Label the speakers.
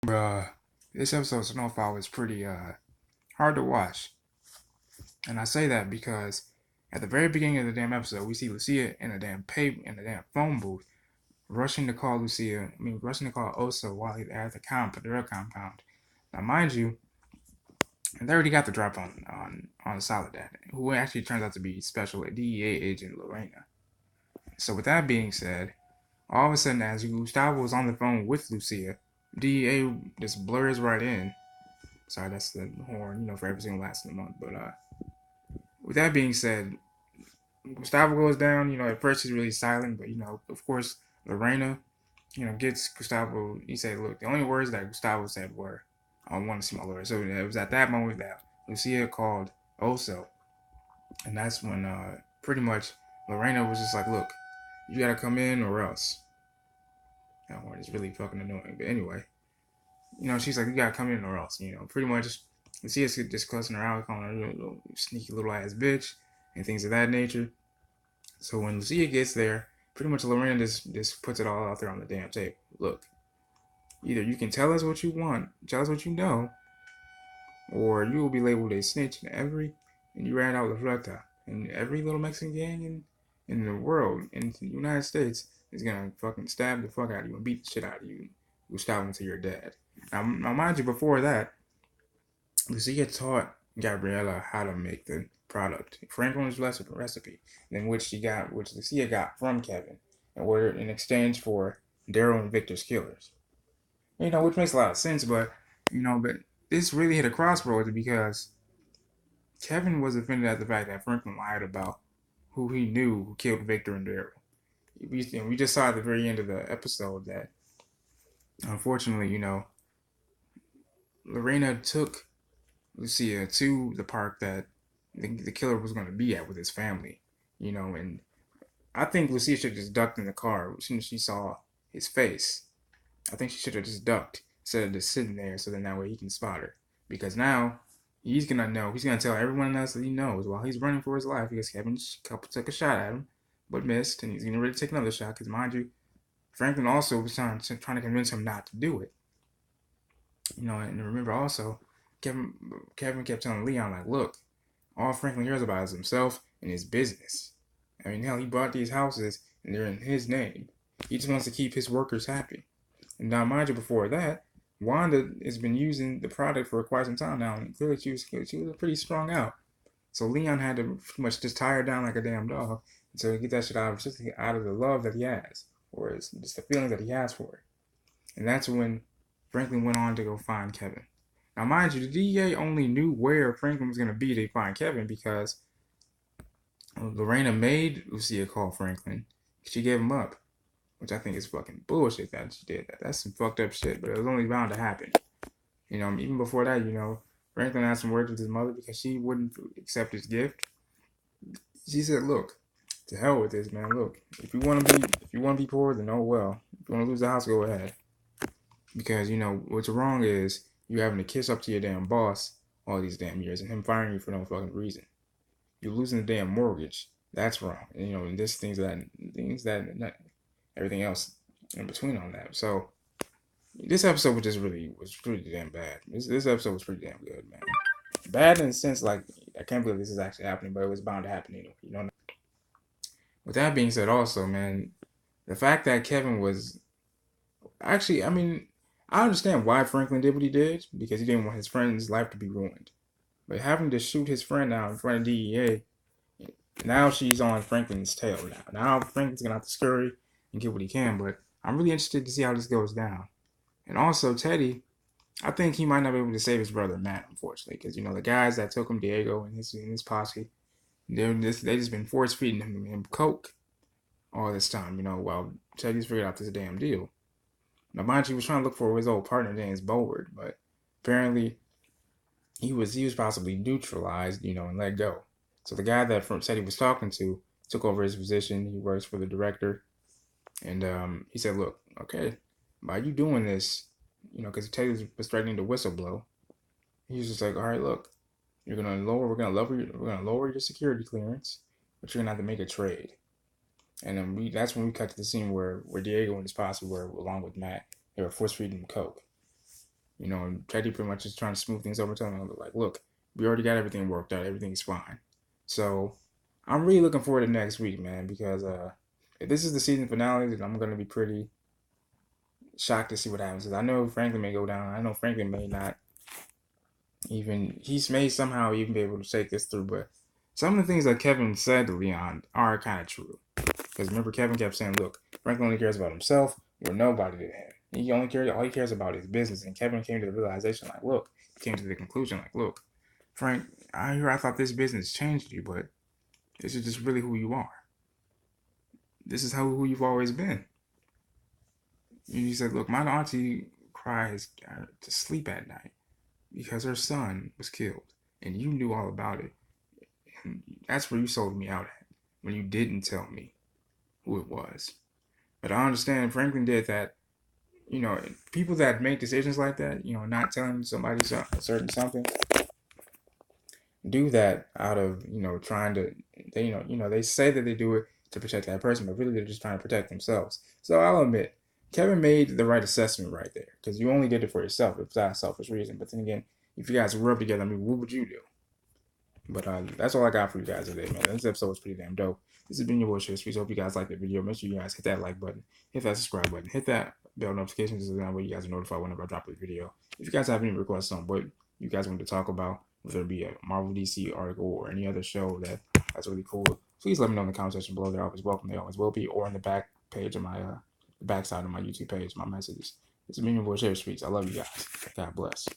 Speaker 1: Bruh, this episode of Snowfall was pretty hard to watch. And I say that because at the very beginning of the damn episode, we see Lucia in a damn phone booth, rushing to call rushing to call Osa while he's at the drug compound. Now, mind you, they already got the drop on Soledad, who actually turns out to be special DEA agent Lorena. So with that being said, all of a sudden, as Gustavo was on the phone with Lucia, DEA just blurs right in. Sorry, that's the horn, for every single last of the month. But with that being said, Gustavo goes down. At first he's really silent, but of course, Lorena, gets Gustavo. He said, "Look, the only words that Gustavo said were, I want to see my lawyer." So it was at that moment that Lucia called Oso, and that's when pretty much Lorena was just like, "Look, you gotta come in or else." That horn is really fucking annoying. But anyway, she's like, "You gotta come in or else." Pretty much Lucia's just cussing her out, calling her a little sneaky little ass bitch and things of that nature. So when Lucia gets there, pretty much Lorena just puts it all out there on the damn table. Look, either you can tell us what you want, tell us what you know, or you will be labeled a snitch and you ran out of Fleta. And every little Mexican gang in the world, in the United States, is gonna fucking stab the fuck out of you and beat the shit out of you, Gustavo, until you're dead. Now, mind you, before that, Lucia taught Gabriela how to make the product, Franklin's recipe, which Lucia got from Kevin, in exchange for Daryl and Victor's killers. Which makes a lot of sense, but this really hit a crossroads because Kevin was offended at the fact that Franklin lied about who he knew who killed Victor and Daryl. We just saw at the very end of the episode that, unfortunately, Lorena took Lucia to the park that the killer was going to be at with his family, and I think Lucia should have just ducked in the car as soon as she saw his face. I think she should have just ducked instead of just sitting there so then that way he can spot her. Because now he's going to know, he's going to tell everyone else that he knows while he's running for his life because Kevin took a shot at him but missed, and he's going to ready to take another shot because, mind you, Franklin also was trying to convince him not to do it. And remember also, Kevin kept telling Leon, like, look, all Franklin hears about is himself and his business. I mean, hell, he bought these houses and they're in his name. He just wants to keep his workers happy. And now, mind you, before that, Wanda has been using the product for quite some time now, and clearly she was pretty strung out. So Leon had to pretty much just tie her down like a damn dog to get that shit out of the love that he has, or it's just the feeling that he has for her. And that's when Franklin went on to go find Kevin. Now, mind you, the DEA only knew where Franklin was going to be to find Kevin because Lorena made Lucia call Franklin. She gave him up, which I think is fucking bullshit that she did that. That's some fucked up shit, but it was only bound to happen. Even before that, Franklin had some words with his mother because she wouldn't accept his gift. She said, "Look, to hell with this, man. Look, if you want to be poor, then oh well. If you want to lose the house, go ahead. Because what's wrong is you having to kiss up to your damn boss all these damn years and him firing you for no fucking reason. You're losing the damn mortgage. That's wrong. And this things that not everything else in between on that. So this episode was pretty damn bad. This episode was pretty damn good, man. Bad in the sense like I can't believe this is actually happening, but it was bound to happen anyway. With that being said, also, man, the fact that Kevin was actually, I mean, I understand why Franklin did what he did because he didn't want his friend's life to be ruined. But having to shoot his friend out in front of DEA, now she's on Franklin's tail now. Now Franklin's gonna have to scurry and get what he can, but I'm really interested to see how this goes down. And also Teddy, I think he might not be able to save his brother Matt, unfortunately, because the guys that took him, Diego and his posse, they just been force feeding him coke all this time, while Teddy's figured out this damn deal. Now, mind you, he was trying to look for his old partner James Boward, but apparently he was possibly neutralized, and let go. So the guy that said he was talking to took over his position. He works for the director, and he said, "Look, okay, by you doing this, because Teddy was threatening to whistleblow, he was just like, all right, look, we're gonna lower your security clearance, but you're gonna have to make a trade." And then that's when we cut to the scene where Diego and his posse were, along with Matt, they were force feeding him coke. You know, and Teddy pretty much is trying to smooth things over, telling him like, look, we already got everything worked out, everything's fine. So I'm really looking forward to next week, man, because if this is the season finale, then I'm gonna be pretty shocked to see what happens. Because I know Franklin may go down. I know Franklin may not even. He's may somehow even be able to take this through. But some of the things that Kevin said to Leon are kind of true. Because remember, Kevin kept saying, "Look, Franklin only cares about himself. We're nobody to him. He only cares. All he cares about is business." And Kevin came to the realization, like, "Look," came to the conclusion, like, "Look, Frank, I thought this business changed you, but this is just really who you are. This is who you've always been." And he said, "Look, my auntie cries to sleep at night because her son was killed, and you knew all about it. And that's where you sold me out at when you didn't tell me who it was." But I understand Franklin did that. You know, people that make decisions like that, you know, not telling somebody a certain something, do that out of, you know, trying to, they say that they do it to protect that person, but really they're just trying to protect themselves. So I'll admit, Kevin made the right assessment right there, because you only did it for yourself. It's not a selfish reason. But then again, if you guys grew up together, I mean, what would you do? But that's all I got for you guys today, man. This episode was pretty damn dope. This has been your boy Shakespeare. So hope you guys liked the video. Make sure you guys hit that like button, hit that subscribe button, hit that bell notifications so that way you guys are notified whenever I drop a video. If you guys have any requests on what you guys want to talk about, whether it be a Marvel DC article or any other show that's really cool, please let me know in the comment section below. They're always welcome. They always will be, or on the back page of my the back side of my YouTube page, my messages. This has been your boy Shakespeare. I love you guys. God bless.